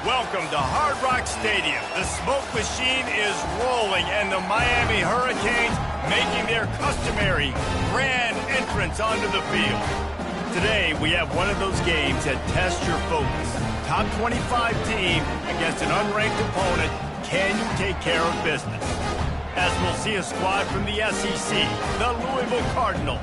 Welcome to Hard Rock Stadium. The smoke machine is rolling, and the Miami Hurricanes making their customary grand entrance onto the field. Today, we have one of those games that tests your focus. Top 25 team against an unranked opponent. Can you take care of business? As we'll see a squad from the SEC, the Louisville Cardinals,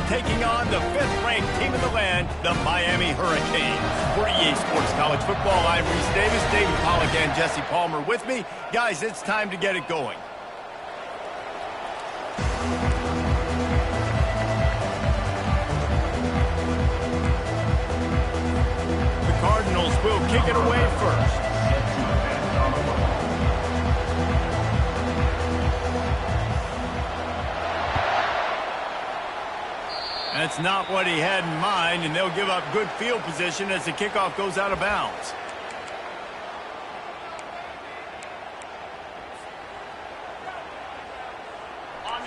taking on the 5th-ranked team in the land, the Miami Hurricanes. For EA Sports College Football, I'm Reese Davis, David Pollack, and Jesse Palmer with me. Guys, it's time to get it going. The Cardinals will kick it away first. That's not what he had in mind, and they'll give up good field position as the kickoff goes out of bounds.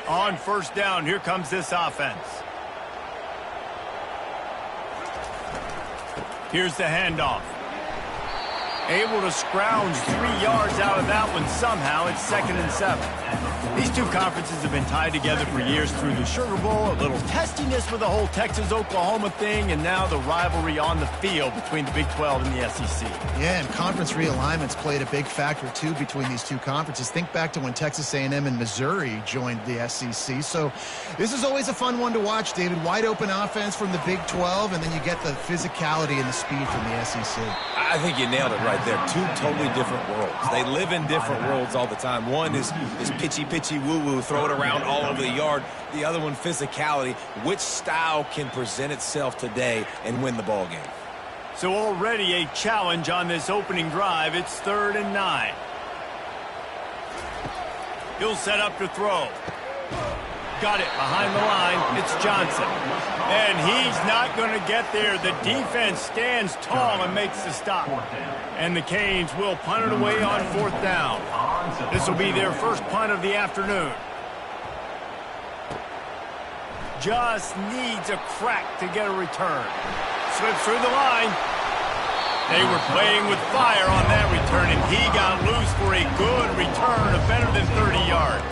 On first down, here comes this offense. Here's the handoff. Able to scrounge 3 yards out of that one somehow. It's 2nd and 7. These two conferences have been tied together for years through the Sugar Bowl, a little testiness with the whole Texas-Oklahoma thing, and now the rivalry on the field between the Big 12 and the SEC. Yeah, and conference realignments played a big factor, too, between these two conferences. Think back to when Texas A&M and Missouri joined the SEC. So this is always a fun one to watch, David. Wide open offense from the Big 12, and then you get the physicality and the speed from the SEC. I think you nailed it right there. Two totally different worlds. They live in different worlds all the time. One is pitchy woo-woo, throw it around all over the yard. The other one, physicality. Which style can present itself today and win the ball game? So already a challenge on this opening drive. It's 3rd and 9. He'll set up to throw. Got it behind the line. It's Johnson. And he's not going to get there. The defense stands tall and makes the stop. And the Canes will punt it away on 4th down. This will be their first punt of the afternoon. Just needs a crack to get a return. Slips through the line. They were playing with fire on that return, and he got loose for a good return of better than 30 yards.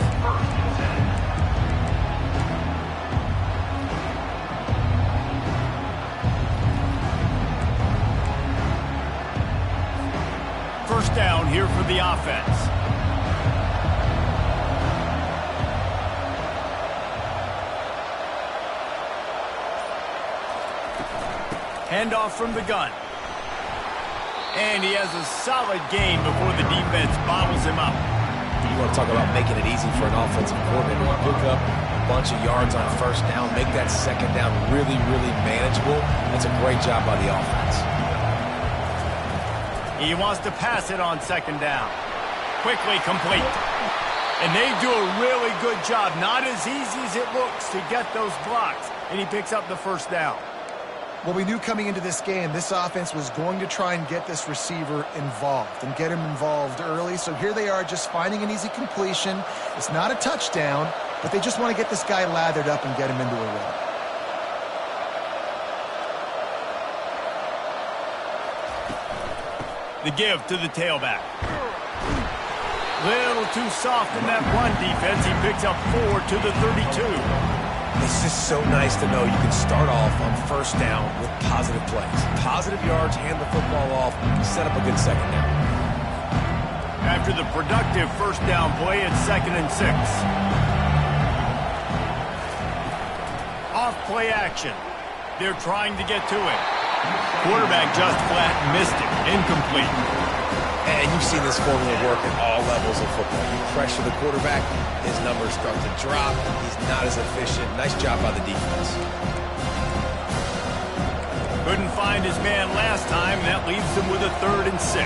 First down here for the offense. Handoff from the gun. And he has a solid gain before the defense bottles him up. You want to talk about making it easy for an offensive coordinator to pick up a bunch of yards on first down, make that second down really, really manageable. That's a great job by the offense. He wants to pass it on 2nd down. Quickly complete. And they do a really good job. Not as easy as it looks to get those blocks. And he picks up the first down. Well, we knew coming into this game, this offense was going to try and get this receiver involved and get him involved early. So here they are just finding an easy completion. It's not a touchdown, but they just want to get this guy lathered up and get him into a run. The give to the tailback. Little too soft in that run defense. He picks up 4 to the 32. It's just so nice to know you can start off on first down with positive plays. Positive yards, hand the football off, set up a good second down. After the productive first down play, it's 2nd and 6. Off play action. They're trying to get to it. Quarterback just flat missed it. Incomplete. And you've seen this formula work at all levels of football. You pressure the quarterback, his numbers start to drop. He's not as efficient. Nice job by the defense. Couldn't find his man last time. That leaves him with a 3rd and 6.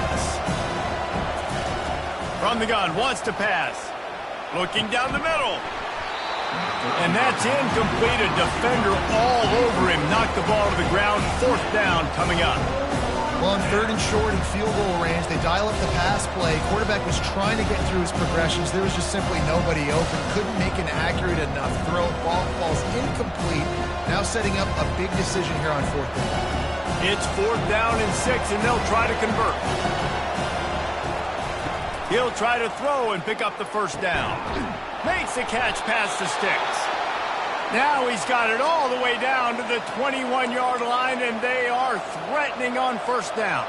From the gun, wants to pass. Looking down the middle. And that's incomplete. A defender all over him. Knocked the ball to the ground. 4th down coming up. Well, on 3rd and short and field goal range, they dial up the pass play. Quarterback was trying to get through his progressions. There was just simply nobody open. Couldn't make an accurate enough throw. Ball falls incomplete. Now setting up a big decision here on 4th down. It's 4th down and 6, and they'll try to convert. He'll try to throw and pick up the first down. Makes the catch past the sticks. Now he's got it all the way down to the 21-yard line, and they are threatening on first down.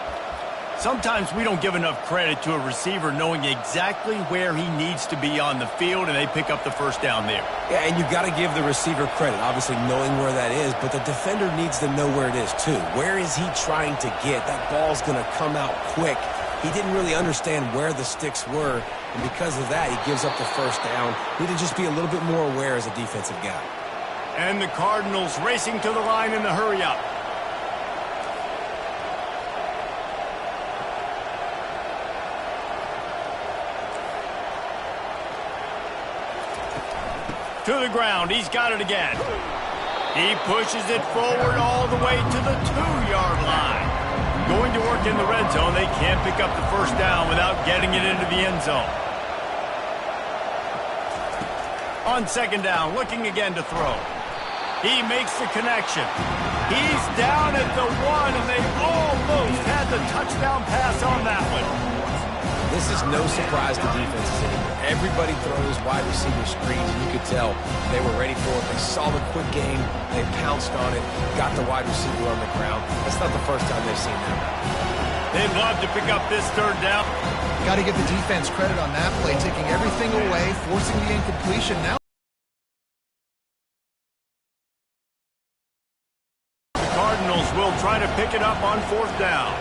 Sometimes we don't give enough credit to a receiver knowing exactly where he needs to be on the field, and they pick up the first down there. Yeah, and you've got to give the receiver credit, obviously knowing where that is, but the defender needs to know where it is too. Where is he trying to get? That ball's going to come out quick. He didn't really understand where the sticks were, and because of that, he gives up the first down. Need to just be a little bit more aware as a defensive guy. And the Cardinals racing to the line in the hurry-up. To the ground. He's got it again. He pushes it forward all the way to the 2-yard line. Going to work in the red zone. They can't pick up the first down without getting it into the end zone. On second down, looking again to throw. He makes the connection. He's down at the 1, and they almost had the touchdown pass on that one. This is no surprise to defenses anymore. Everybody throws wide receiver screens, and you could tell they were ready for it. They saw the quick game. They pounced on it, got the wide receiver on the ground. That's not the first time they've seen that. They'd love to pick up this third down. Got to give the defense credit on that play, taking everything away, forcing the incompletion. Now the Cardinals will try to pick it up on fourth down.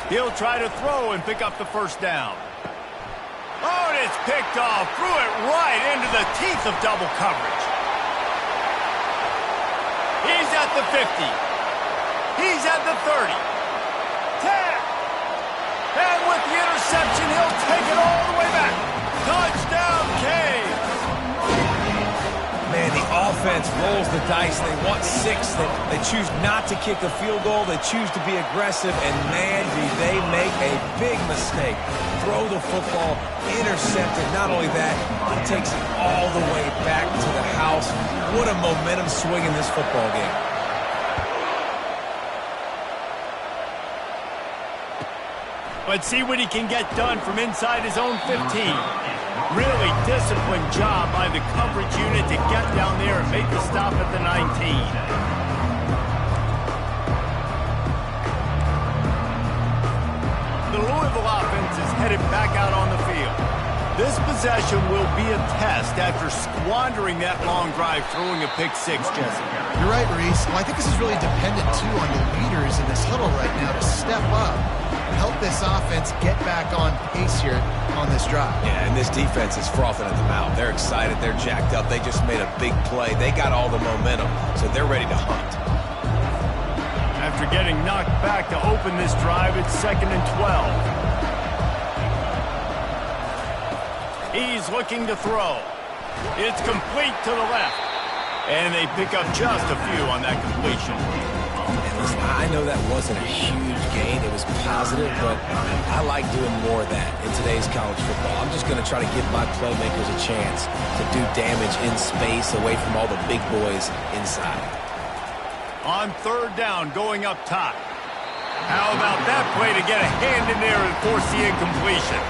He'll try to throw and pick up the first down. Oh, and it's picked off. Threw it right into the teeth of double coverage. He's at the 50. He's at the 30. 10. And with the interception, he'll take it all the way back. Touchdown, Cave. Man, the offense rolls the dice. They want 6. They choose not to kick a field goal. They choose to be aggressive, and man, do they make a big mistake. Throw the football, intercepted. Not only that, he takes it all the way back to the house. What a momentum swing in this football game. Let's see what he can get done from inside his own 15. Really disciplined job by the coverage unit to get down there and make the stop at the 19. The Louisville offense is headed back out on the field. This possession will be a test after squandering that long drive throwing a pick-6, Jesse. you're right, Reese. Well, I think this is really dependent, too, on the leaders in this huddle right now to step up and help this offense get back on pace here on this drive. Yeah, and this defense is frothing at the mouth. They're excited. They're jacked up. They just made a big play. They got all the momentum, so they're ready to hunt. After getting knocked back to open this drive, it's 2nd and 12. He's looking to throw. It's complete to the left. And they pick up just a few on that completion. And listen, I know that wasn't a huge gain. It was positive, but I like doing more of that in today's college football. I'm just going to try to give my playmakers a chance to do damage in space away from all the big boys inside. On third down, going up top. How about that play to get a hand in there and force the incompletion?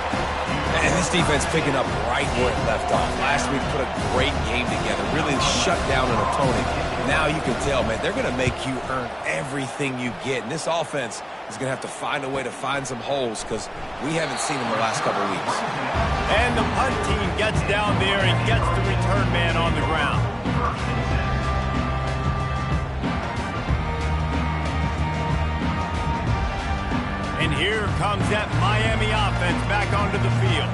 And this defense picking up right where it left off. Last week put a great game together, really shut down an opponent. Now you can tell, man, they're going to make you earn everything you get. And this offense is going to have to find a way to find some holes because we haven't seen them the last couple of weeks. And the punt team gets down there and gets the return man on the ground. And here comes that Miami offense back onto the field.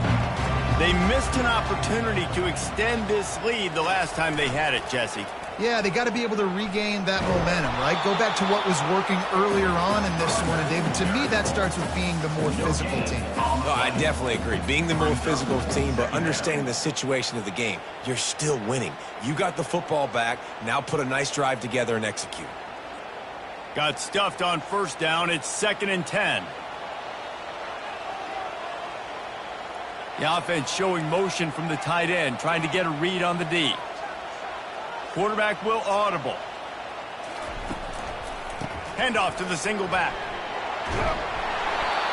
They missed an opportunity to extend this lead the last time they had it, Jesse. Yeah, they got to be able to regain that momentum, right? Go back to what was working earlier on in this one. And, David, to me, that starts with being the more physical team. Oh, I definitely agree. Being the more physical team, but understanding the situation of the game. You're still winning. You got the football back. Now put a nice drive together and execute. Got stuffed on first down. It's 2nd and 10. The offense showing motion from the tight end, trying to get a read on the D. Quarterback will audible. Handoff to the single back.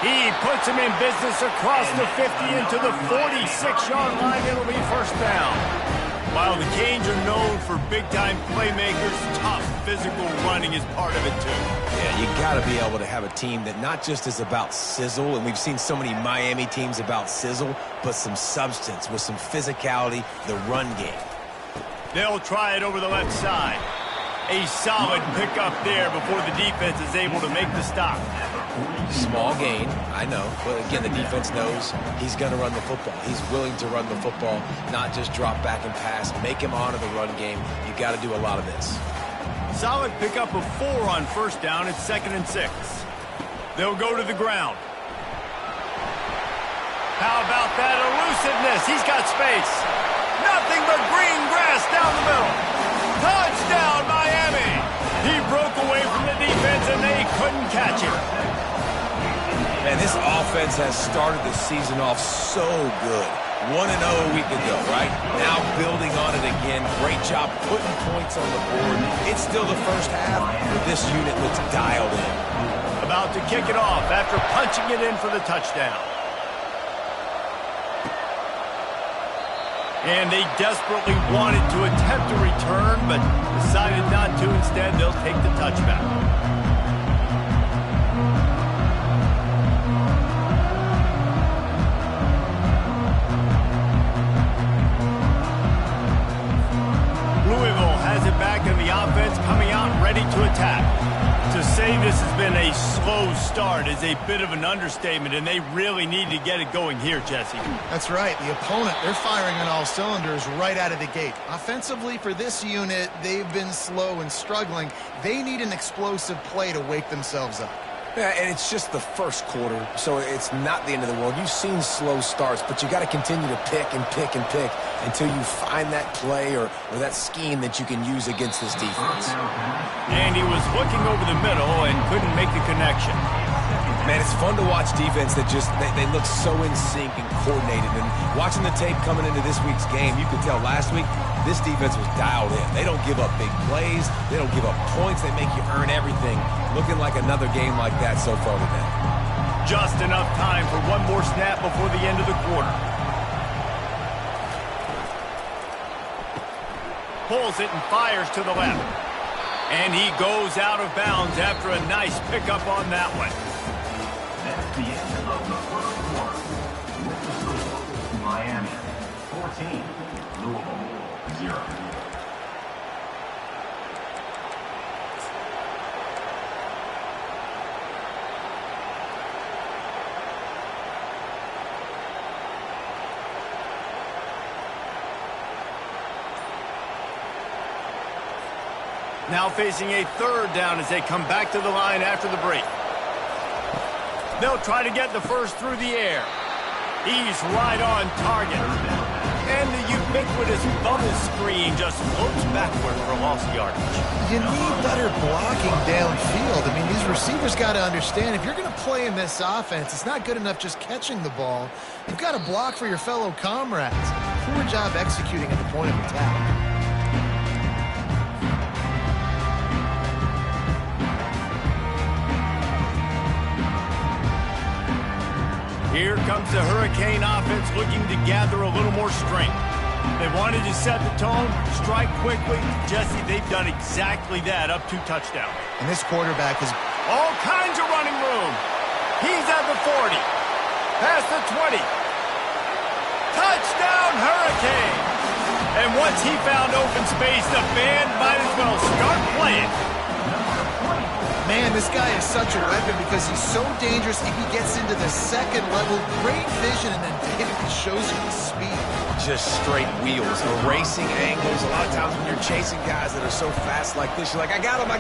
He puts him in business across the 50 into the 46-yard line. It'll be first down. While the Canes are known for big-time playmakers, tough physical running is part of it too. Yeah, you got to be able to have a team that not just is about sizzle, and we've seen so many Miami teams about sizzle, but some substance with some physicality, the run game. They'll try it over the left side. A solid pickup there before the defense is able to make the stop. Small gain, I know, but again, the defense knows he's going to run the football. He's willing to run the football, not just drop back and pass, make him honor the run game. You got to do a lot of this. Solid pickup of 4 on first down. It's 2nd and 6. They'll go to the ground. How about that elusiveness? He's got space. Nothing but green grass down the middle. Touchdown, Miami! He broke away from the defense, and they couldn't catch him. Man, this offense has started the season off so good. 1-0 a week ago, right? Now building on it again. Great job putting points on the board. It's still the first half, but this unit looks dialed in. About to kick it off after punching it in for the touchdown. And they desperately wanted to attempt a return, but decided not to. Instead, they'll take the touchback. Louisville has it back in the offense, coming out ready to attack. To say this has been a slow start is a bit of an understatement, and they really need to get it going here, Jesse. That's right. The opponent, they're firing on all cylinders right out of the gate. Offensively, for this unit, they've been slow and struggling. They need an explosive play to wake themselves up. Yeah, and it's just the first quarter, so it's not the end of the world. You've seen slow starts, but you got to continue to pick and pick and pick until you find that play or that scheme that you can use against this defense. And he was looking over the middle and couldn't make the connection. Man, it's fun to watch defense that just, they look so in sync and coordinated. And watching the tape coming into this week's game, you could tell last week, this defense was dialed in. They don't give up big plays. They don't give up points. They make you earn everything. Looking like another game like that so far today. Just enough time for one more snap before the end of the quarter. Pulls it and fires to the left. And he goes out of bounds after a nice pickup on that one. That's the end of the first quarter. Miami 14, Louisville 0. Now facing a 3rd down as they come back to the line after the break. They'll try to get the first through the air. He's right on target. And the ubiquitous bubble screen just floats backward for a loss of yardage. You need better blocking downfield. I mean, these receivers got to understand, if you're going to play in this offense, it's not good enough just catching the ball. You've got to block for your fellow comrades. Poor job executing at the point of attack. Here comes the Hurricane offense looking to gather a little more strength. They wanted to set the tone, strike quickly. Jesse, they've done exactly that, up 2 touchdowns. And this quarterback is all kinds of running room. He's at the 40, past the 20. Touchdown, Hurricane! And once he found open space, the band might as well start playing. Man, this guy is such a weapon because he's so dangerous if he gets into the 2nd level. Great vision, and then David shows you his speed. Just straight wheels, erasing angles. A lot of times when you're chasing guys that are so fast like this, you're like, I got him.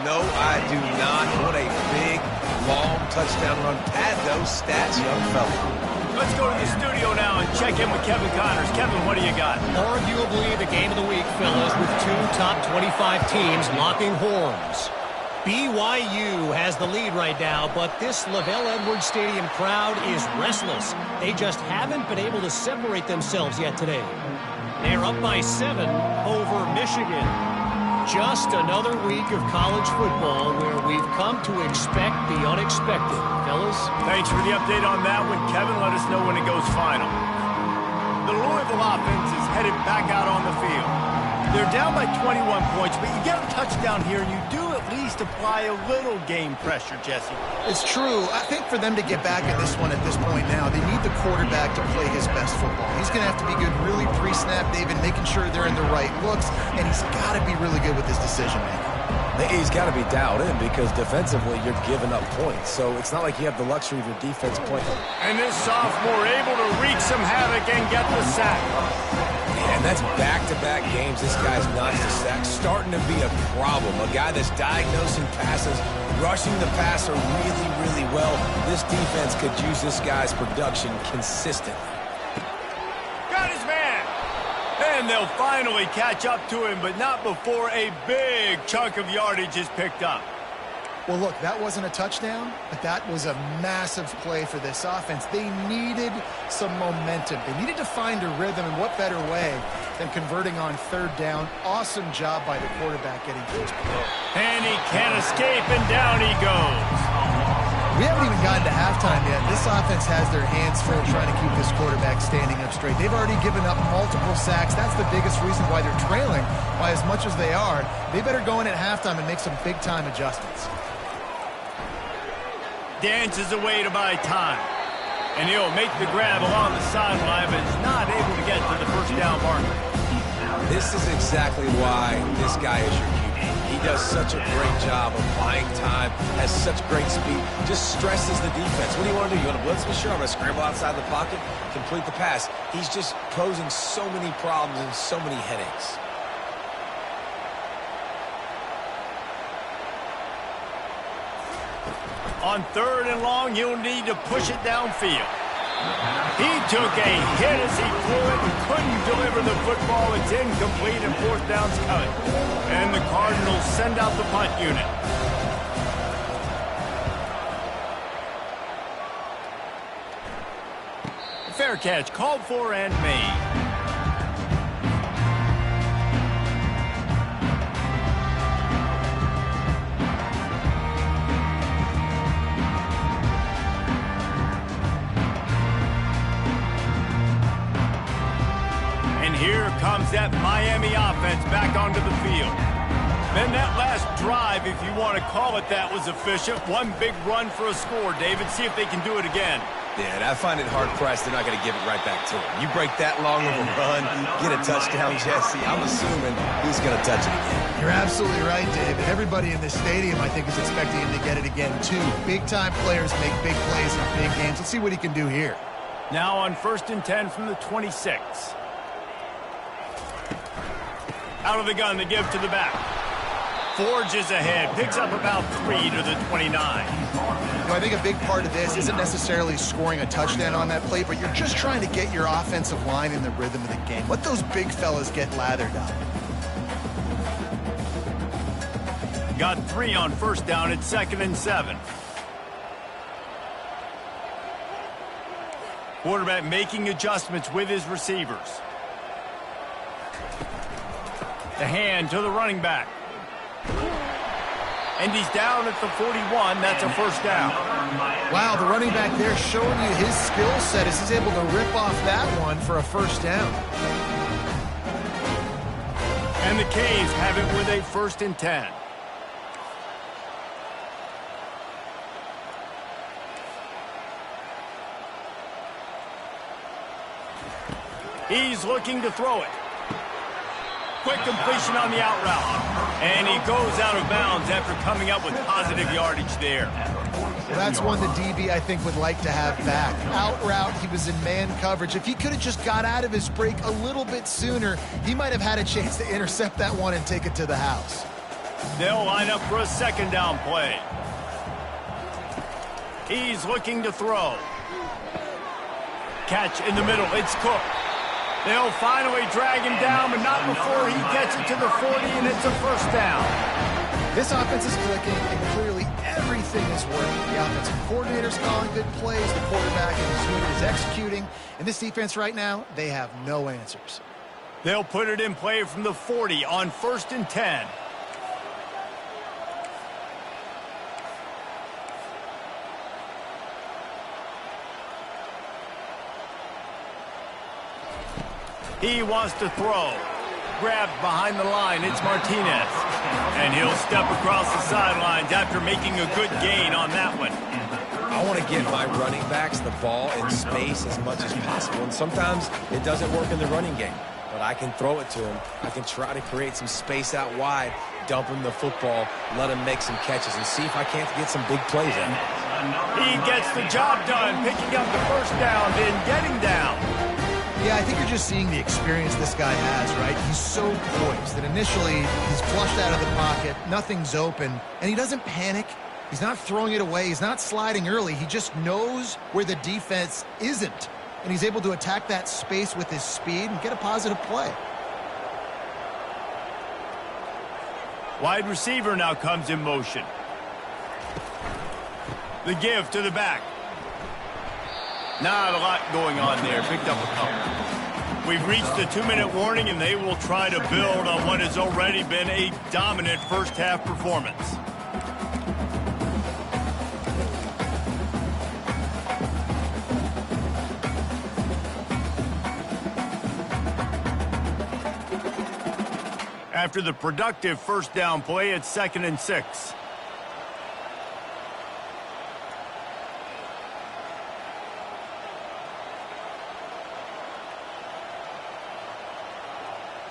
No, I do not. What a big, long touchdown run. Pad those stats, young fella. Let's go to the studio now and check in with Kevin Connors. Kevin, what do you got? Arguably the game of the week, fellas, with 2 top 25 teams locking horns. BYU has the lead right now, but this LaVell Edwards Stadium crowd is restless. They just haven't been able to separate themselves yet today. They're up by 7 over Michigan. just another week of college football where we've come to expect the unexpected. Fellas? Thanks for the update on that one, Kevin. Let us know when it goes final. The Louisville offense is headed back out on the field. They're down by 21 points, but you get a touchdown here, and you do at least apply a little game pressure, Jesse. It's true. I think for them to get back in this one at this point now, they need the quarterback to play his best football. He's going to have to be good really pre-snap, David, making sure they're in the right looks, and he's got to be really good with his decision-making. He's got to be dialed in because defensively you're giving up points. So it's not like you have the luxury of your defense playing. And this sophomore able to wreak some havoc and get the sack. And that's back-to-back games this guy's notched a sack. Starting to be a problem. A guy that's diagnosing passes, rushing the passer really, really well. This defense could use this guy's production consistently. Got his man. And they'll finally catch up to him, but not before a big chunk of yardage is picked up. Well, look, that wasn't a touchdown, but that was a massive play for this offense. They needed some momentum. They needed to find a rhythm, and what better way than converting on third down. Awesome job by the quarterback getting to his play. And he can't escape, and down he goes. We haven't even gotten to halftime yet. This offense has their hands full trying to keep this quarterback standing up straight. They've already given up multiple sacks. That's the biggest reason why they're trailing by as much as they are. They better go in at halftime and make some big-time adjustments. Dances away to buy time. And he'll make the grab along the sideline, but is not able to get to the first down marker. This is exactly why this guy is your QB. He does such a great job of buying time, has such great speed, just stresses the defense. What do you want to do? You want to blitz me? Sure, I'm going to scramble outside the pocket, complete the pass. He's just posing so many problems and so many headaches. On third and long, he'll need to push it downfield. He took a hit as he threw it and couldn't deliver the football. It's incomplete and fourth down's coming. And the Cardinals send out the punt unit. Fair catch called for and made. Here comes that Miami offense back onto the field. Then that last drive, if you want to call it that, was efficient. One big run for a score, David. See if they can do it again. Yeah, and I find it hard-pressed they're not going to give it right back to him. You break that long of a run, get a touchdown, Jesse, I'm assuming he's going to touch it again. You're absolutely right, David. Everybody in this stadium, I think, is expecting him to get it again, too. Big-time players make big plays in big games. Let's see what he can do here. Now on 1st and 10 from the 26. Out of the gun to give to the back. Forges ahead, picks up about 3 to the 29. I think a big part of this isn't necessarily scoring a touchdown on that play, but you're just trying to get your offensive line in the rhythm of the game. Let those big fellas get lathered up. Got 3 on first down at 2nd and 7. Quarterback making adjustments with his receivers. The hand to the running back. And he's down at the 41. That's a first down. Wow, the running back there showing you his skill set as he's able to rip off that one for a first down. And the Caves have it with a 1st and 10. He's looking to throw it. Quick completion on the out route. And he goes out of bounds after coming up with positive yardage there. Well, that's one the DB, I think, would like to have back. Out route, he was in man coverage. If he could have just got out of his break a little bit sooner, he might have had a chance to intercept that one and take it to the house. They'll line up for a 2nd down play. He's looking to throw. Catch in the middle. It's Cook. They'll finally drag him down, but not before he gets it to the 40, and it's a first down. This offense is clicking, and clearly everything is working. The offensive coordinator's calling good plays, the quarterback and his unit is executing, and this defense right now, they have no answers. They'll put it in play from the 40 on 1st and 10. He wants to throw. Grabbed behind the line, it's Martinez. And he'll step across the sidelines after making a good gain on that one. I want to get my running backs the ball in space as much as possible. And sometimes it doesn't work in the running game. But I can throw it to him. I can try to create some space out wide, dump him the football, let him make some catches, and see if I can't get some big plays out. He gets the job done, picking up the first down, then getting down. Yeah, I think you're just seeing the experience this guy has, right? He's so poised that initially he's flushed out of the pocket, nothing's open, and he doesn't panic. He's not throwing it away. He's not sliding early. He just knows where the defense isn't, and he's able to attack that space with his speed and get a positive play. Wide receiver now comes in motion. The give to the back. Not a lot going on there. Picked up a couple. We've reached the 2-minute warning, and they will try to build on what has already been a dominant first-half performance. After the productive first down play, it's 2nd and 6.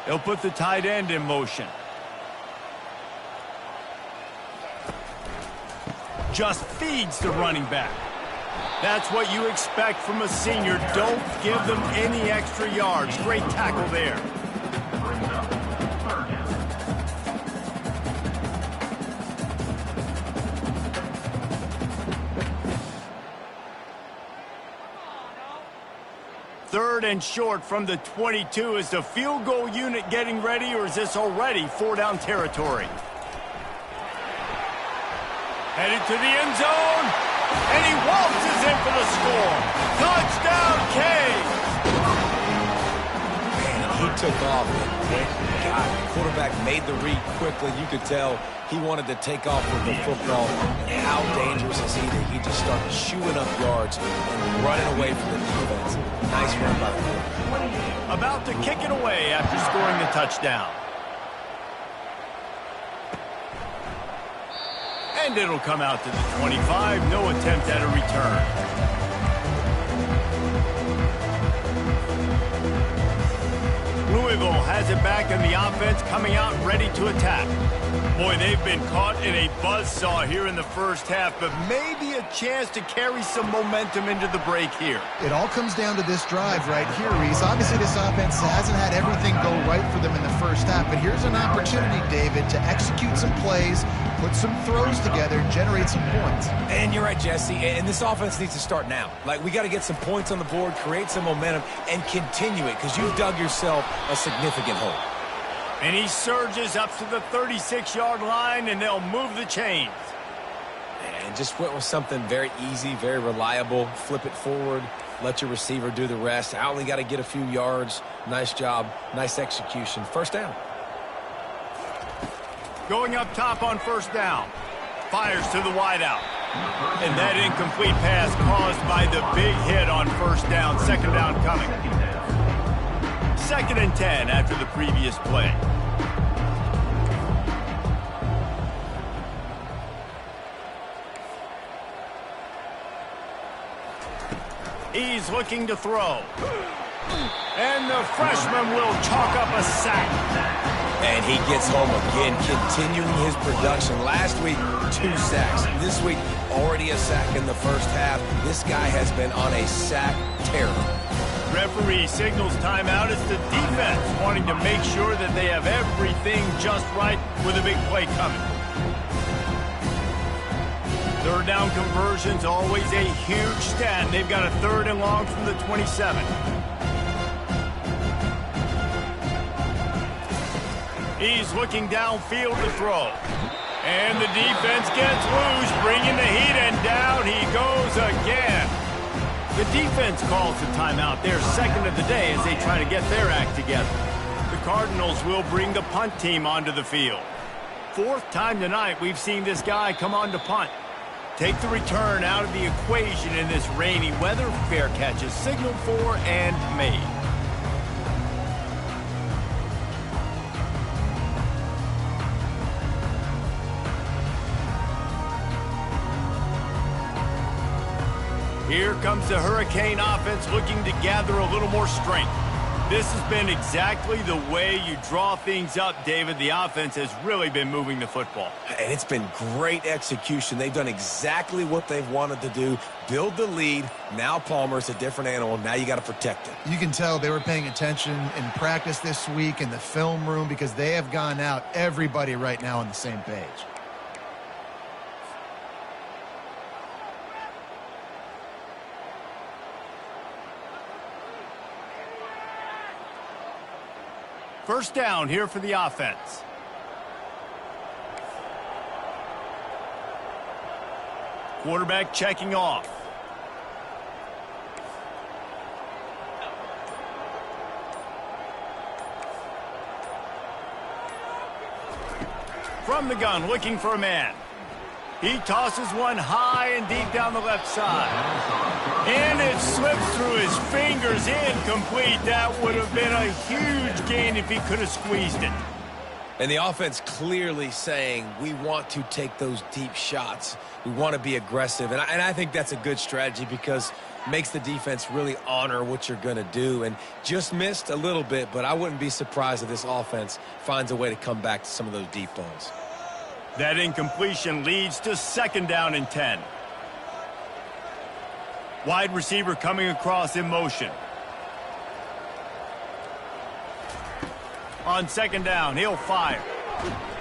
He'll put the tight end in motion. Just feeds the running back. That's what you expect from a senior. Don't give them any extra yards. Great tackle there. Third and short from the 22. Is the field goal unit getting ready, or is this already 4-down territory? Headed to the end zone, and he waltzes in for the score. Touchdown, Canes! Man, he took off. God, the quarterback made the read quickly. You could tell he wanted to take off with the football. And how dangerous is he that he just started shooing up yards and running away from the defense. Nice run by the quarterback. About to kick it away after scoring the touchdown. And it'll come out to the 25. No attempt at a return. Louisville has it back in the offense, coming out ready to attack. Boy, they've been caught in a buzzsaw here in the first half, but maybe a chance to carry some momentum into the break here. It all comes down to this drive right here, Reese. Obviously, this offense hasn't had everything go right for them in the first half, but here's an opportunity, David, to execute some plays, put some throws together, and generate some points. And you're right, Jesse, and this offense needs to start now. Like, we got to get some points on the board, create some momentum, and continue it, because you've dug yourself a significant hole. And he surges up to the 36-yard line, and they'll move the chains. And just went with something very easy, very reliable. Flip it forward, let your receiver do the rest. I only got to get a few yards. Nice job, nice execution. First down. Going up top on first down. Fires to the wideout. And that incomplete pass caused by the big hit on first down. Second down coming. 2nd and 10 after the previous play. He's looking to throw. And the freshman will chalk up a sack. And he gets home again, continuing his production. Last week, 2 sacks. This week, already a sack in the first half. This guy has been on a sack tear. Referee signals timeout. It's the defense wanting to make sure that they have everything just right with a big play coming. Third down conversion's always a huge stat. They've got a 3rd and long from the 27. He's looking downfield to throw. And the defense gets loose, bringing the heat, and down he goes again. The defense calls the timeout, their second of the day, as they try to get their act together. The Cardinals will bring the punt team onto the field. 4th time tonight we've seen this guy come on to punt. Take the return out of the equation in this rainy weather. Fair catch is signaled for and made. Here comes the Hurricane offense looking to gather a little more strength. This has been exactly the way you draw things up, David. The offense has really been moving the football. And it's been great execution. They've done exactly what they've wanted to do. Build the lead. Now Palmer's a different animal. Now you got to protect it. You can tell they were paying attention in practice this week in the film room because they have gone out, everybody right now on the same page. First down here for the offense. Quarterback checking off. From the gun, looking for a man. He tosses one high and deep down the left side. And it slips through his fingers, incomplete. That would have been a huge gain if he could have squeezed it. And the offense clearly saying, we want to take those deep shots. We want to be aggressive. And I think that's a good strategy because it makes the defense really honor what you're going to do. And just missed a little bit, but I wouldn't be surprised if this offense finds a way to come back to some of those deep balls. That incompletion leads to second down and 10. Wide receiver coming across in motion. On second down, he'll fire.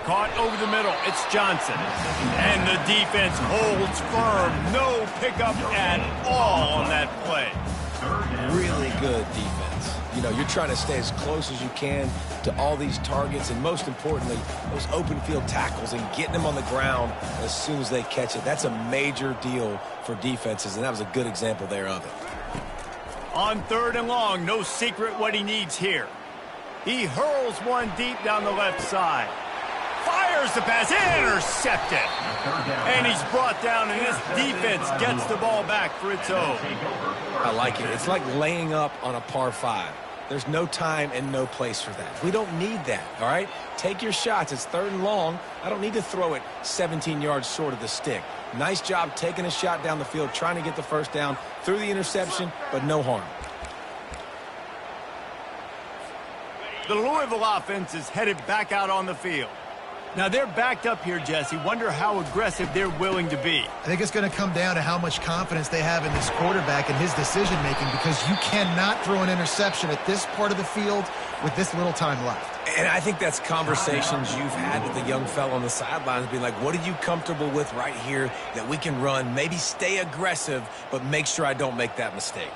Caught over the middle, it's Johnson. And the defense holds firm. No pickup at all on that play. Really good defense. You know, you're trying to stay as close as you can to all these targets, and most importantly, those open field tackles and getting them on the ground as soon as they catch it. That's a major deal for defenses, and that was a good example there of it. On third and long, no secret what he needs here. He hurls one deep down the left side. Fires the pass, intercepted. And he's brought down, and this defense gets the ball back for its own. I like it. It's like laying up on a par 5. There's no time and no place for that. We don't need that, all right? Take your shots. It's third and long. I don't need to throw it 17 yards short of the stick. Nice job taking a shot down the field, trying to get the first down through the interception, but no harm. The Louisville offense is headed back out on the field. Now they're backed up here, Jesse. Wonder how aggressive they're willing to be. I think it's going to come down to how much confidence they have in this quarterback and his decision-making because you cannot throw an interception at this part of the field with this little time left. And I think that's conversations you've had with the young fellow on the sidelines, being like, what are you comfortable with right here that we can run? Maybe stay aggressive, but make sure I don't make that mistake.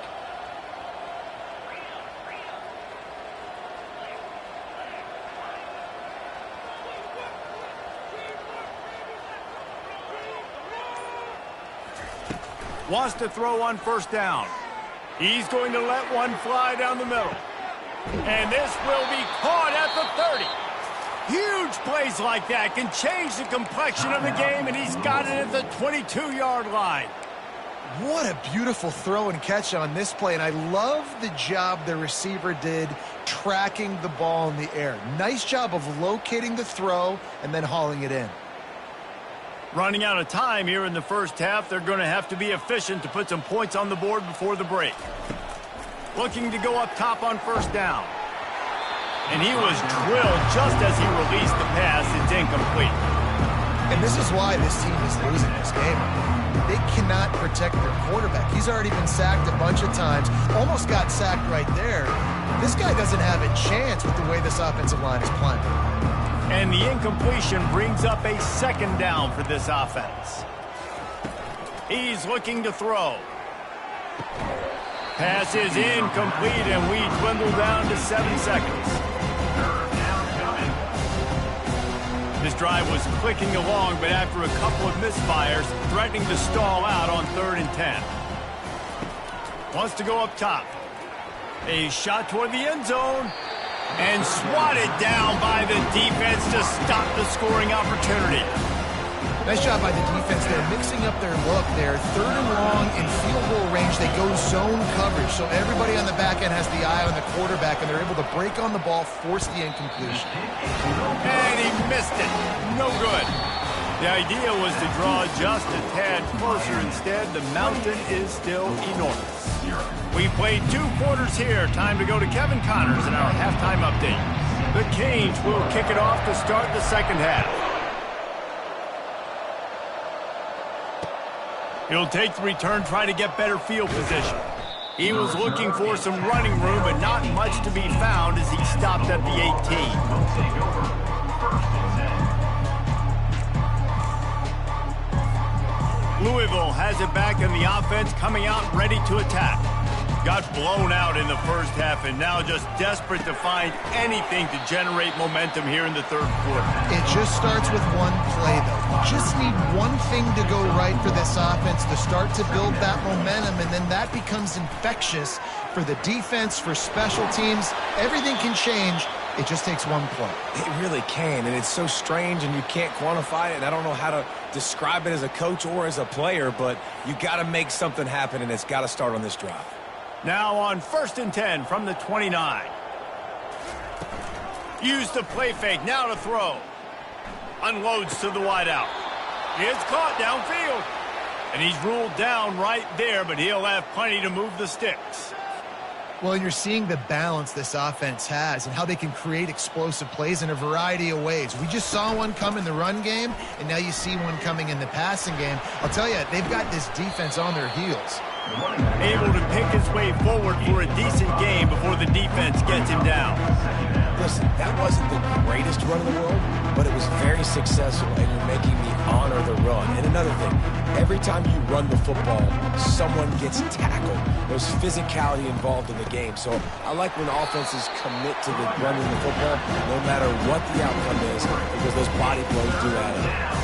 Wants to throw on first down. He's going to let one fly down the middle. And this will be caught at the 30. Huge plays like that can change the complexion of the game, and he's got it at the 22-yard line. What a beautiful throw and catch on this play, and I love the job the receiver did tracking the ball in the air. Nice job of locating the throw and then hauling it in. Running out of time here in the first half, they're going to have to be efficient to put some points on the board before the break. Looking to go up top on first down. And he was drilled just as he released the pass. It's incomplete. And this is why this team is losing this game. They cannot protect their quarterback. He's already been sacked a bunch of times. Almost got sacked right there. This guy doesn't have a chance with the way this offensive line is playing. And the incompletion brings up a second down for this offense. He's looking to throw. Pass is incomplete, and we dwindle down to 7 seconds. This drive was clicking along, but after a couple of misfires, threatening to stall out on 3rd and 10. Wants to go up top. A shot toward the end zone. And swatted down by the defense to stop the scoring opportunity. Nice job by the defense there, mixing up their look there. 3rd and long in field goal range. They go zone coverage, so everybody on the back end has the eye on the quarterback, and they're able to break on the ball, force the incompletion. And he missed it. No good. The idea was to draw just a tad closer. Instead, the mountain is still enormous. We played 2 quarters here. Time to go to Kevin Connors in our halftime update. The Canes will kick it off to start the second half. He'll take the return, try to get better field position. He was looking for some running room, but not much to be found as he stopped at the 18. Louisville has it back, and the offense coming out ready to attack. Got blown out in the first half, and now just desperate to find anything to generate momentum here in the third quarter. It just starts with one play, though. You just need one thing to go right for this offense to start to build that momentum, and then that becomes infectious for the defense, for special teams. Everything can change. It just takes one play. It really can, and it's so strange, and you can't quantify it, and I don't know how to describe it as a coach or as a player, but you got to make something happen, and it's got to start on this drive. Now on 1st and 10 from the 29. Use the play fake, now to throw. Unloads to the wideout. It's caught downfield. And he's ruled down right there, but he'll have plenty to move the sticks. Well, you're seeing the balance this offense has and how they can create explosive plays in a variety of ways. We just saw one come in the run game, and now you see one coming in the passing game. I'll tell you, they've got this defense on their heels. Able to pick his way forward for a decent game before the defense gets him down. Listen, that wasn't the greatest run in the world, but it was very successful, and you're making me honor the run. And another thing, every time you run the football, someone gets tackled. There's physicality involved in the game. So I like when offenses commit to the running the football, no matter what the outcome is, because those body blows do add up.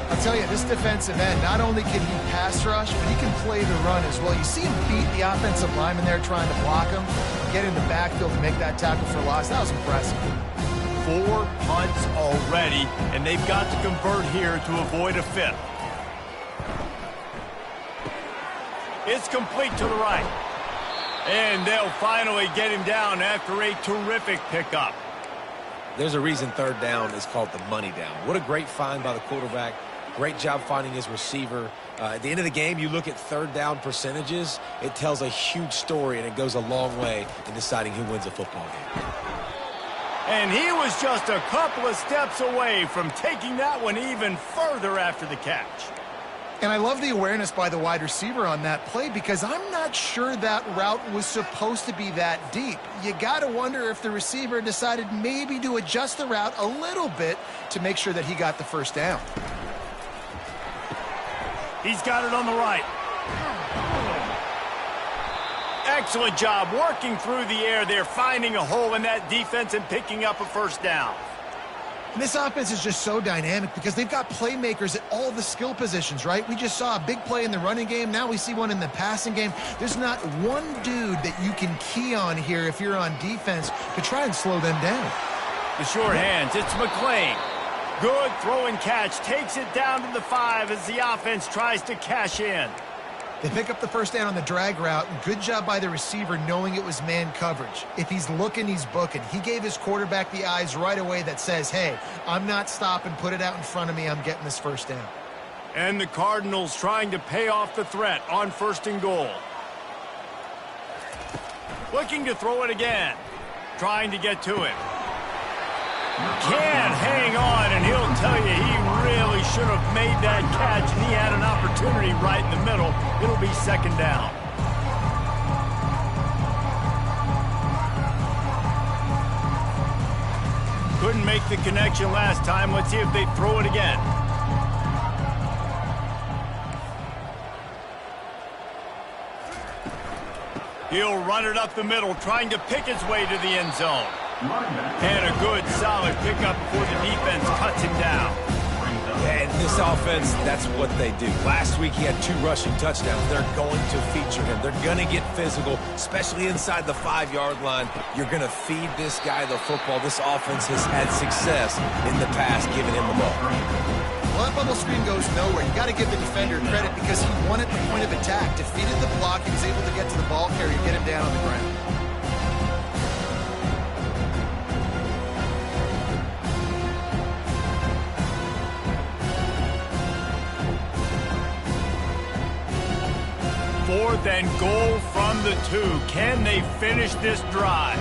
I'll tell you, this defensive end, not only can he pass rush, but he can play the run as well. You see him beat the offensive lineman there trying to block him, get in the backfield to make that tackle for loss. That was impressive. 4 punts already, and they've got to convert here to avoid a 5th. It's complete to the right. And they'll finally get him down after a terrific pickup. There's a reason 3rd down is called the money down. What a great find by the quarterback. Great job finding his receiver. At the end of the game, you look at 3rd down percentages. It tells a huge story, and it goes a long way in deciding who wins a football game. And he was just a couple of steps away from taking that one even further after the catch. And I love the awareness by the wide receiver on that play because I'm not sure that route was supposed to be that deep. You got to wonder if the receiver decided maybe to adjust the route a little bit to make sure that he got the 1st down. He's got it on the right. Excellent job working through the air there, finding a hole in that defense and picking up a 1st down. And this offense is just so dynamic because they've got playmakers at all the skill positions, right? We just saw a big play in the running game. Now we see one in the passing game. There's not one dude that you can key on here if you're on defense to try and slow them down. The short hands, it's McClain. Good throw and catch, takes it down to the 5 as the offense tries to cash in. They pick up the 1st down on the drag route. Good job by the receiver knowing it was man coverage. If he's looking, he's booking. He gave his quarterback the eyes right away that says, hey, I'm not stopping. Put it out in front of me. I'm getting this 1st down. And the Cardinals trying to pay off the threat on 1st and goal. Looking to throw it again. Trying to get to him. Can't hang on, and he'll tell you he really should have made that catch, and he had an opportunity right in the middle. It'll be 2nd down. Couldn't make the connection last time. Let's see if they throw it again. He'll run it up the middle, trying to pick his way to the end zone. And a good, solid pickup before the defense cuts him down. Yeah, and this offense, that's what they do. Last week he had 2 rushing touchdowns. They're going to feature him. They're going to get physical, especially inside the 5-yard line. You're going to feed this guy the football. This offense has had success in the past giving him the ball. Well, that bubble screen goes nowhere. You got to give the defender credit because he won at the point of attack, defeated the block, he was able to get to the ball carrier, get him down on the ground. and goal from the 2. Can they finish this drive?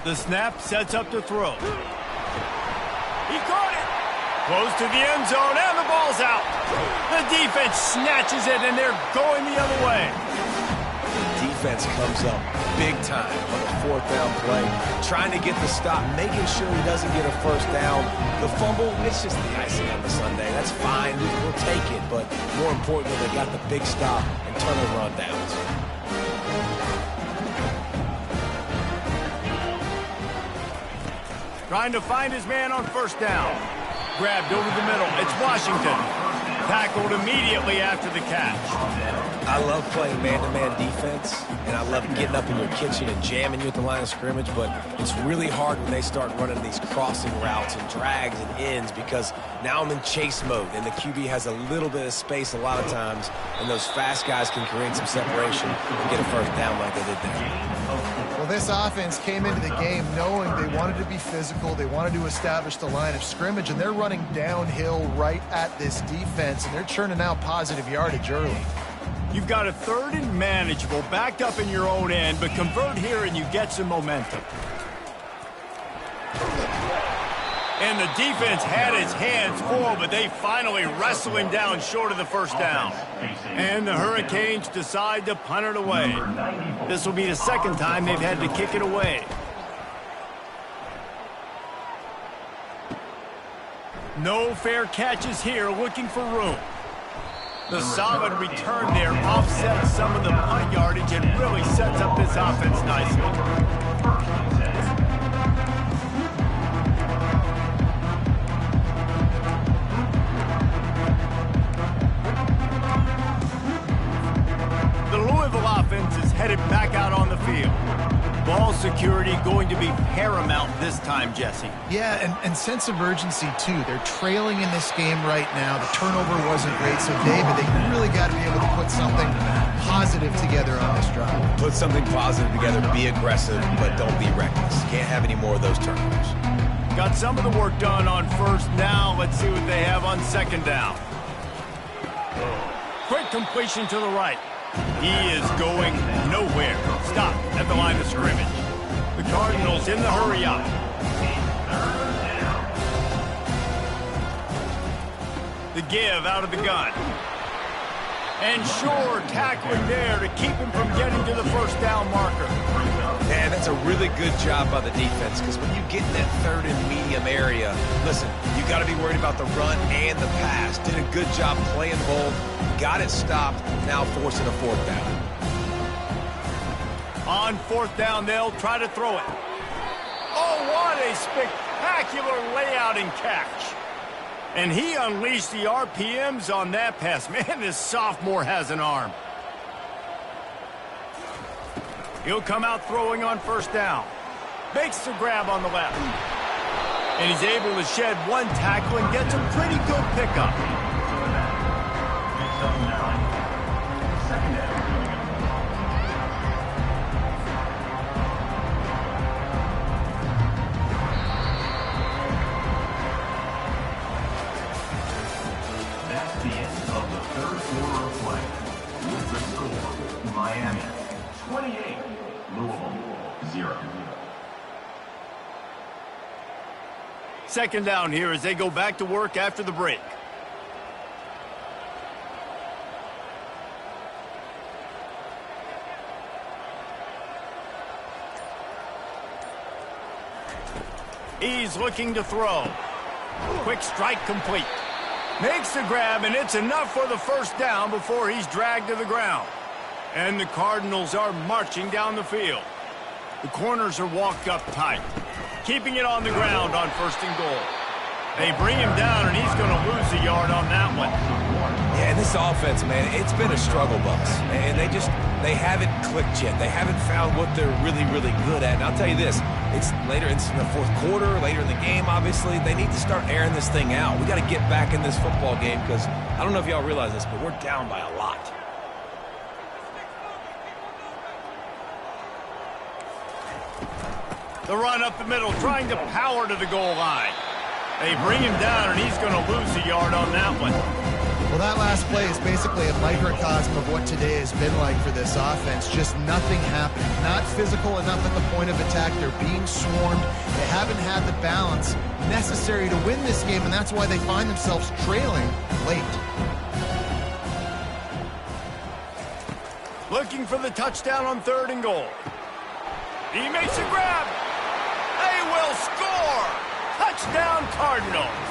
The snap sets up to throw. He caught it. Close to the end zone, and the ball's out. The defense snatches it, and they're going the other way. Defense comes up big time on the 4th down play, trying to get the stop, making sure he doesn't get a first down. The fumble, it's just the icing on the sundae. That's fine. We'll take it. But more importantly, they got the big stop and turnover on downs. Trying to find his man on first down. Grabbed over the middle. It's Washington. Tackled immediately after the catch. I love playing man-to-man defense, and I love getting up in your kitchen and jamming you at the line of scrimmage, but it's really hard when they start running these crossing routes and drags and ends because now I'm in chase mode, and the QB has a little bit of space a lot of times, and those fast guys can create some separation and get a first down like they did there. Well, this offense came into the game knowing they wanted to be physical, they wanted to establish the line of scrimmage, and they're running downhill right at this defense, and they're churning out positive yardage early. You've got a 3rd and manageable, backed up in your own end, but convert here and you get some momentum. And the defense had his hands full, but they finally wrestle him down short of the first down. And the Hurricanes decide to punt it away. This will be the 2nd time they've had to kick it away. No fair catches here, looking for room. The solid return there offsets some of the punt yardage and really sets up this offense nicely. The Louisville offense is headed back out on the field. Ball security going to be paramount this time, Jesse. Yeah, and sense of urgency, too. They're trailing in this game right now. The turnover wasn't great, so, David, they really got to be able to put something positive together on this drive. Put something positive together, be aggressive, but don't be reckless. Can't have any more of those turnovers. Got some of the work done on first down. Let's see what they have on 2nd down. Quick completion to the right. He is going nowhere. Stop at the line of scrimmage. The Cardinals in the hurry up. The give out of the gun. And sure, tackling there to keep him from getting to the first down marker. Man, that's a really good job by the defense because when you get in that 3rd and medium area, listen, you got to be worried about the run and the pass. Did a good job playing both. Got it stopped, now forcing a 4th down. On 4th down, they'll try to throw it. Oh, what a spectacular layout and catch. And he unleashed the RPMs on that pass. Man, this sophomore has an arm. He'll come out throwing on first down. Makes the grab on the left. And he's able to shed one tackle and gets a pretty good pickup. That's the end of the 3rd quarter of play. With the score, Miami 28, Louisville 0. 2nd down here as they go back to work after the break. He's looking to throw. Quick strike complete. Makes the grab, and it's enough for the first down before he's dragged to the ground. And the Cardinals are marching down the field. The corners are walked up tight, keeping it on the ground on 1st and goal. They bring him down, and he's going to lose a yard on that one. Yeah, and this offense, man, it's been a struggle bus. And they haven't clicked yet. They haven't found what they're really, really good at. And I'll tell you this, it's later in the 4th quarter, later in the game, obviously. They need to start airing this thing out. We got to get back in this football game because I don't know if y'all realize this, but we're down by a lot. The run up the middle, trying to power to the goal line. They bring him down, and he's going to lose a yard on that one. Well, that last play is basically a microcosm of what today has been like for this offense. Just nothing happening. Not physical enough at the point of attack. They're being swarmed. They haven't had the balance necessary to win this game, and that's why they find themselves trailing late. Looking for the touchdown on 3rd and goal. He makes a grab. They will score. Touchdown, Cardinals.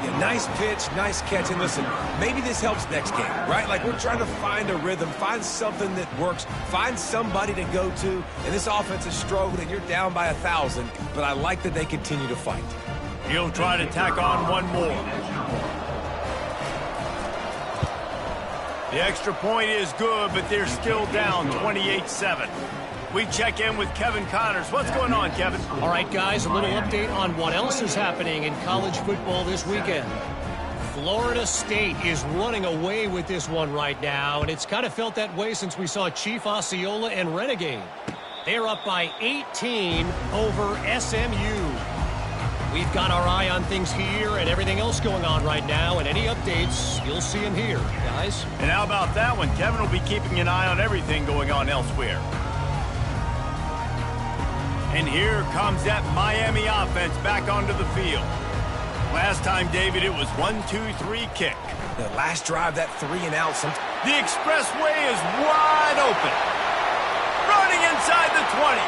Yeah, nice pitch, nice catch. And listen, maybe this helps next game, right? Like, we're trying to find a rhythm, find something that works, find somebody to go to. And this offense is struggling. You're down by 1,000, but I like that they continue to fight. He'll try to tack on one more. The extra point is good, but they're still down 28-7. We check in with Kevin Connors. What's going on, Kevin? All right, guys, a little update on what else is happening in college football this weekend. Florida State is running away with this one right now, and it's kind of felt that way since we saw Chief Osceola and Renegade. They're up by 18 over SMU. We've got our eye on things here and everything else going on right now, and any updates, you'll see them here, guys. And how about that one? Kevin will be keeping an eye on everything going on elsewhere. And here comes that Miami offense back onto the field. Last time, David, it was 1-2-3 kick. The last drive, that 3-and-out. The expressway is wide open. Running inside the 20.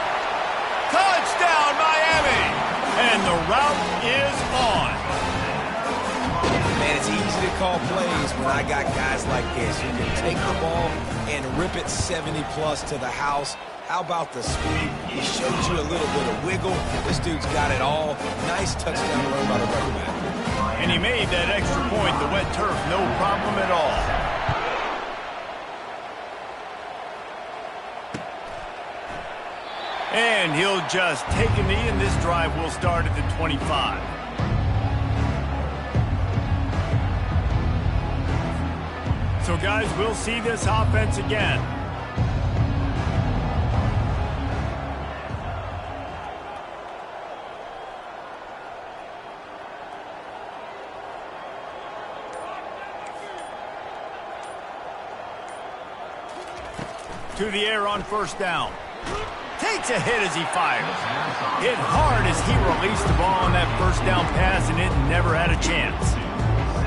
Touchdown, Miami! And the route is on. Man, it's easy to call plays when I got guys like this. You can take the ball and rip it 70-plus to the house. How about the speed? He showed you a little bit of wiggle. This dude's got it all. Nice touchdown run by the running back. And he made that extra point, the wet turf, no problem at all. And he'll just take a knee, and this drive will start at the 25. So, guys, we'll see this offense again. To the air on 1st down. Takes a hit as he fires. Hit hard as he released the ball on that 1st down pass, and it never had a chance.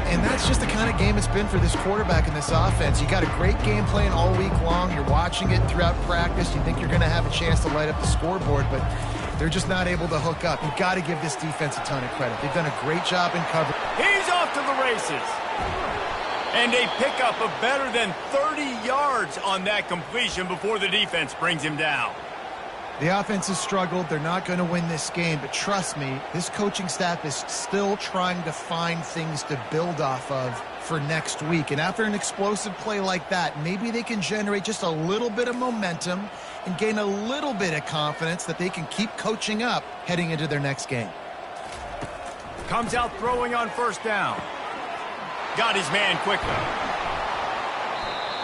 And that's just the kind of game it's been for this quarterback in this offense. You got a great game plan all week long. You're watching it throughout practice. You think you're going to have a chance to light up the scoreboard, but they're just not able to hook up. You've got to give this defense a ton of credit. They've done a great job in coverage. He's off to the races. And a pickup of better than 30 yards on that completion before the defense brings him down. The offense has struggled. They're not going to win this game, but trust me, this coaching staff is still trying to find things to build off of for next week. And after an explosive play like that, maybe they can generate just a little bit of momentum and gain a little bit of confidence that they can keep coaching up heading into their next game. Comes out throwing on 1st down. Got his man quickly.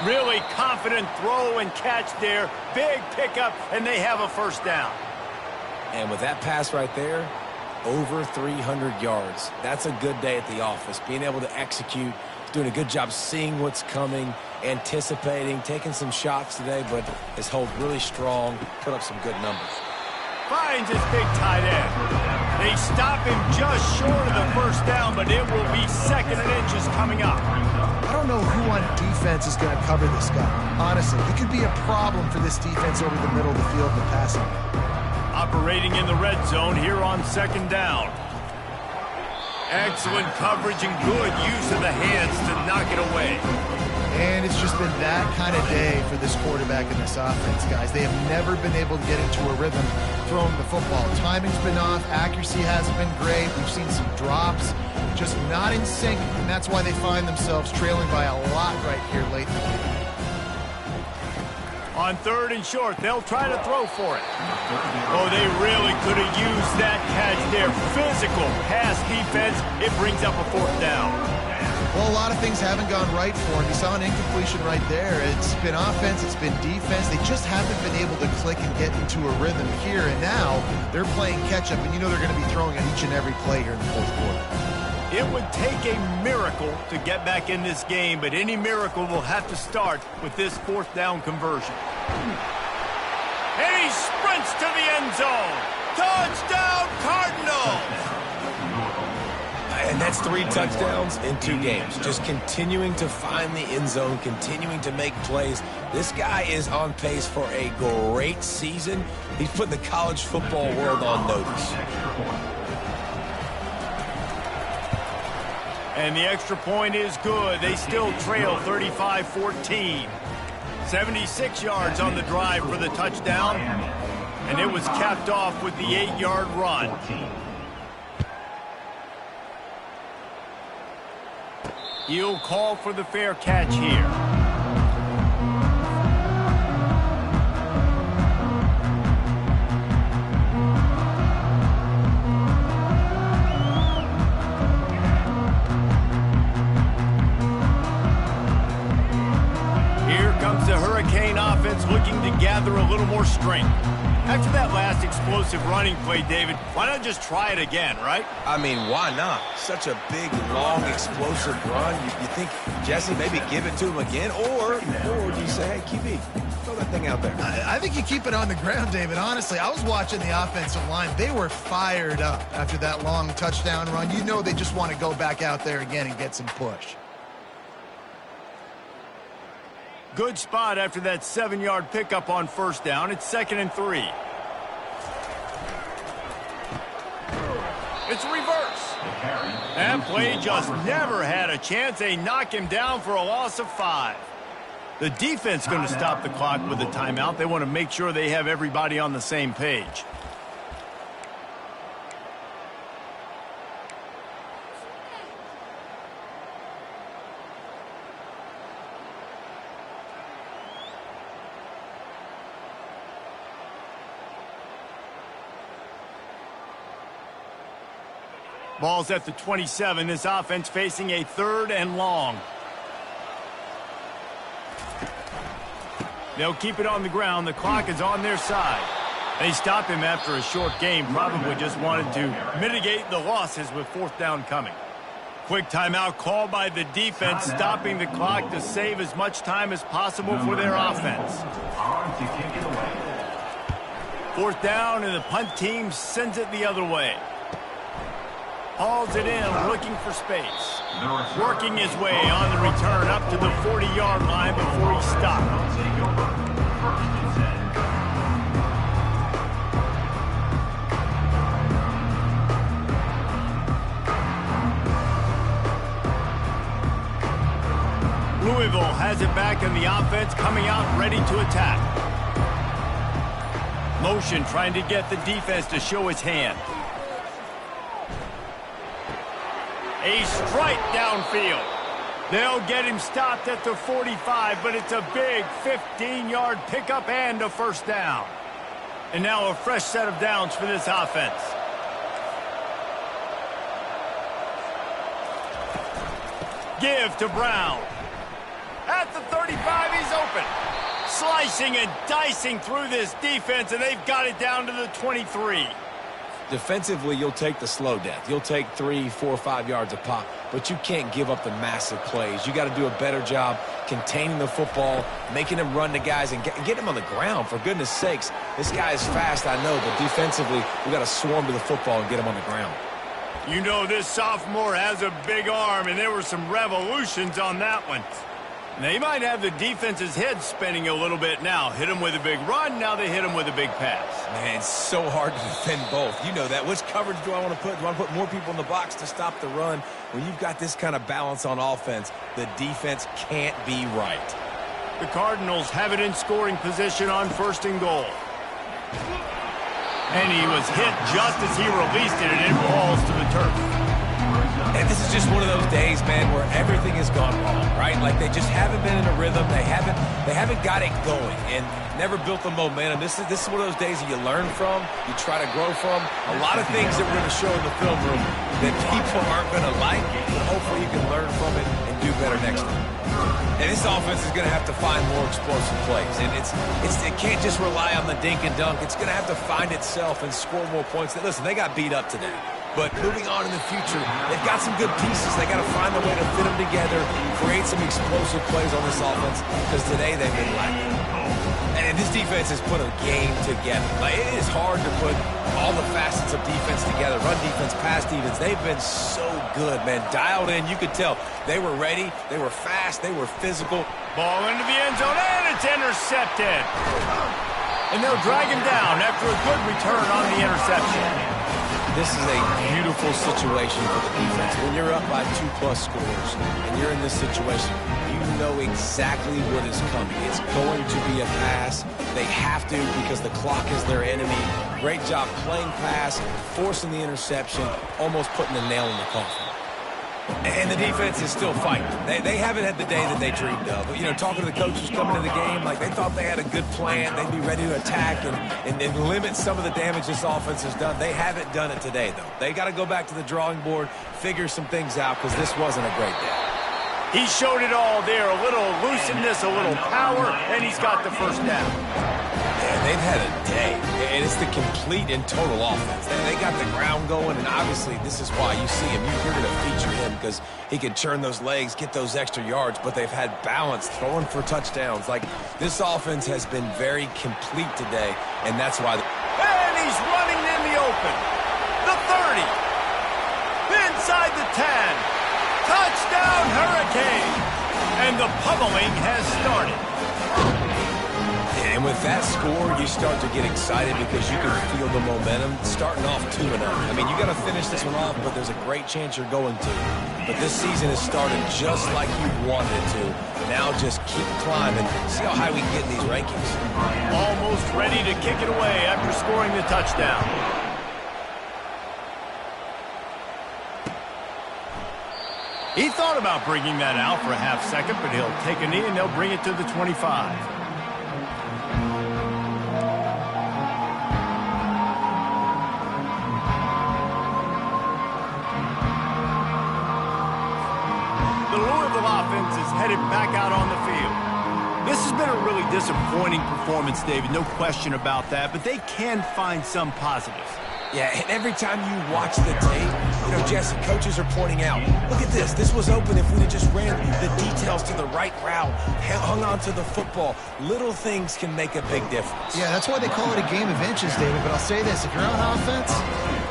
Really confident throw and catch there. Big pickup, and they have a 1st down. And with that pass right there, over 300 yards. That's a good day at the office. Being able to execute, doing a good job seeing what's coming, anticipating, taking some shots today, but his hold really strong, put up some good numbers. Finds his big tight end. They stop him just short of the 1st down, but it will be 2nd and inches coming up. I don't know who on defense is going to cover this guy. Honestly, he could be a problem for this defense over the middle of the field in the passing. Operating in the red zone here on 2nd down. Excellent coverage and good use of the hands to knock it away. And it's just been that kind of day for this quarterback in this offense, guys. They have never been able to get into a rhythm throwing the football. Timing's been off. Accuracy hasn't been great. We've seen some drops, just not in sync, and that's why they find themselves trailing by a lot right here late in the game. On 3rd and short, they'll try to throw for it. Oh, they really could have used that catch there. Physical pass defense. It brings up a 4th down. Well, a lot of things haven't gone right for him. You saw an incompletion right there. It's been offense, it's been defense. They just haven't been able to click and get into a rhythm here. And now they're playing catch-up, and you know they're going to be throwing at each and every play here in the 4th quarter. It would take a miracle to get back in this game, but any miracle will have to start with this fourth down conversion. And he sprints to the end zone. Touchdown, Cardinals! And that's 3 touchdowns in 2 games. Just continuing to find the end zone, continuing to make plays. This guy is on pace for a great season. He's put the college football world on notice. And the extra point is good. They still trail 35-14. 76 yards on the drive for the touchdown. And it was capped off with the 8-yard run. He'll call for the fair catch here. Here comes the Hurricane offense looking to gather a little more strength. After that last explosive running play, David, why not just try it again, right? I mean, why not? Such a big, long, explosive run. You think, Jesse, maybe give it to him again? Or do you say, hey, QB, throw that thing out there? I think you keep it on the ground, David. Honestly, I was watching the offensive line. They were fired up after that long touchdown run. You know they just want to go back out there again and get some push. Good spot after that 7-yard pickup on first down. It's 2nd and 3. It's reverse. That play just never had a chance. They knock him down for a loss of 5. The defense going to stop the clock with a timeout. They want to make sure they have everybody on the same page. Ball's at the 27. This offense facing a 3rd and long. They'll keep it on the ground. The clock is on their side. They stop him after a short game. Probably just wanted to mitigate the losses with 4th down coming. Quick timeout called by the defense, stopping the clock to save as much time as possible for their offense. 4th down, and the punt team sends it the other way. Hauls it in, looking for space. Working his way on the return up to the 40-yard line before he stopped. Louisville has it back in the offense, coming out ready to attack. Motion trying to get the defense to show its hand. A strike downfield. They'll get him stopped at the 45, but it's a big 15-yard pickup and a 1st down. And now a fresh set of downs for this offense. Give to Brown. At the 35, he's open. Slicing and dicing through this defense, and they've got it down to the 23. Defensively, you'll take the slow death. You'll take 3, 4, 5 yards a pop, but you can't give up the massive plays. You got to do a better job containing the football, making them run to guys, and get them on the ground. For goodness sakes, this guy is fast, I know, but defensively, we got to swarm to the football and get him on the ground. You know this sophomore has a big arm, and there were some revolutions on that one. They might have the defense's head spinning a little bit now. Hit him with a big run, now they hit him with a big pass. Man, it's so hard to defend both. You know that. Which coverage do I want to put? Do I want to put more people in the box to stop the run? When you've got this kind of balance on offense, the defense can't be right. The Cardinals have it in scoring position on 1st and goal. And he was hit just as he released it, and it falls to the turf. And this is just one of those days, man, where everything has gone wrong, right? Like they just haven't been in a rhythm. They haven't got it going and never built the momentum. This is one of those days that you learn from, you try to grow from. A lot of things that we're going to show in the film room that people aren't going to like, but hopefully you can learn from it and do better next time. And this offense is going to have to find more explosive plays. And it can't just rely on the dink and dunk. It's going to have to find itself and score more points. Listen, they got beat up today. But moving on in the future, they've got some good pieces. They got to find a way to fit them together, create some explosive plays on this offense, because today they've been lacking. And this defense has put a game together. Like, it is hard to put all the facets of defense together. Run defense, pass defense. They've been so good, man. Dialed in. You could tell they were ready. They were fast. They were physical. Ball into the end zone, and it's intercepted. And they'll drag him down after a good return on the interception. This is a beautiful situation for the defense. When you're up by 2+ scores and you're in this situation, you know exactly what is coming. It's going to be a pass. They have to because the clock is their enemy. Great job playing pass, forcing the interception, almost putting the nail in the coffin. And the defense is still fighting. They haven't had the day that they dreamed of. But, you know, talking to the coaches coming into the game, like they thought they had a good plan. They'd be ready to attack and limit some of the damage this offense has done. They haven't done it today, though. They got to go back to the drawing board, figure some things out, because this wasn't a great day. He showed it all there. A little elusiveness, a little power, and he's got the first down. Man, they've had a day, and it's the complete and total offense. They got the ground going, and obviously this is why you see him. You're going to feature him because he can churn those legs, get those extra yards, but they've had balance, throwing for touchdowns. Like, this offense has been very complete today, and that's why. And he's running in the open. The 30. Inside the 10. Touchdown, Hurricane! And the pummeling has started. And with that score, you start to get excited because you can feel the momentum starting off 2-0. I mean, you got to finish this one off, but there's a great chance you're going to. But this season has started just like you wanted it to. Now just keep climbing. See how high we can get in these rankings. Almost ready to kick it away after scoring the touchdown. He thought about bringing that out for a half second, but he'll take a knee and they'll bring it to the 25. The Louisville offense is headed back out on the field. This has been a really disappointing performance, David, no question about that, but they can find some positives. Yeah, and every time you watch the tape, you know, Jesse, coaches are pointing out, look at this. This was open if we'd have just ran the details to the right route, hung on to the football. Little things can make a big difference. Yeah, that's why they call it a game of inches, David. But I'll say this, if you're on offense,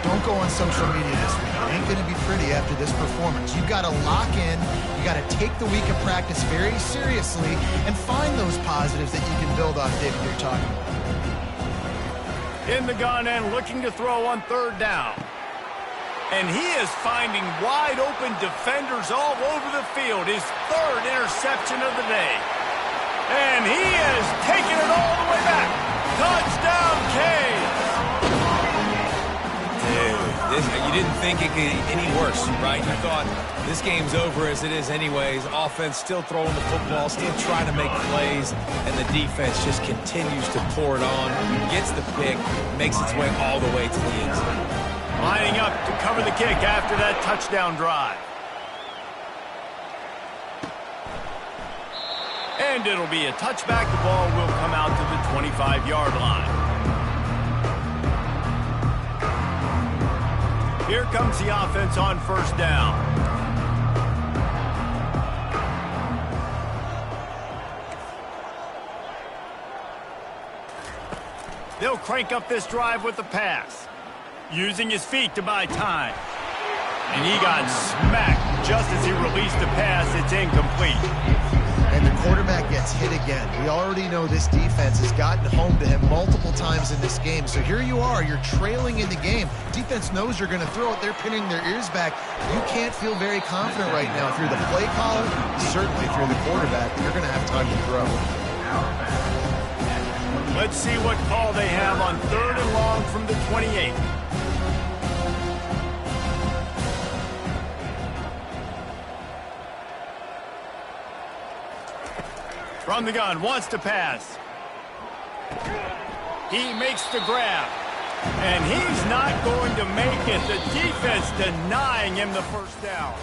don't go on social media this week. It ain't going to be pretty after this performance. You've got to lock in. You got to take the week of practice very seriously and find those positives that you can build on, David, you're talking about. In the gun and looking to throw on third down. And he is finding wide open defenders all over the field. His third interception of the day. And he is taking it all the way back. Touchdown, Cade. Dude, you didn't think it could get any worse, right? You thought this game's over as it is anyways. Offense still throwing the football, still trying to make plays, and the defense just continues to pour it on, gets the pick, makes its way all the way to the end zone. Lining up to cover the kick after that touchdown drive. And it'll be a touchback. The ball will come out to the 25-yard line. Here comes the offense on first down. They'll crank up this drive with the pass. Using his feet to buy time. And he got smacked just as he released the pass. It's incomplete. And the quarterback gets hit again. We already know this defense has gotten home to him multiple times in this game. So here you are, you're trailing in the game. Defense knows you're going to throw it. They're pinning their ears back. You can't feel very confident right now. If you're the play caller, certainly if you're the quarterback, you're going to have time to throw. Let's see what call they have on third and long from the 28. From the gun, wants to pass. He makes the grab. And he's not going to make it. The defense denying him the first down.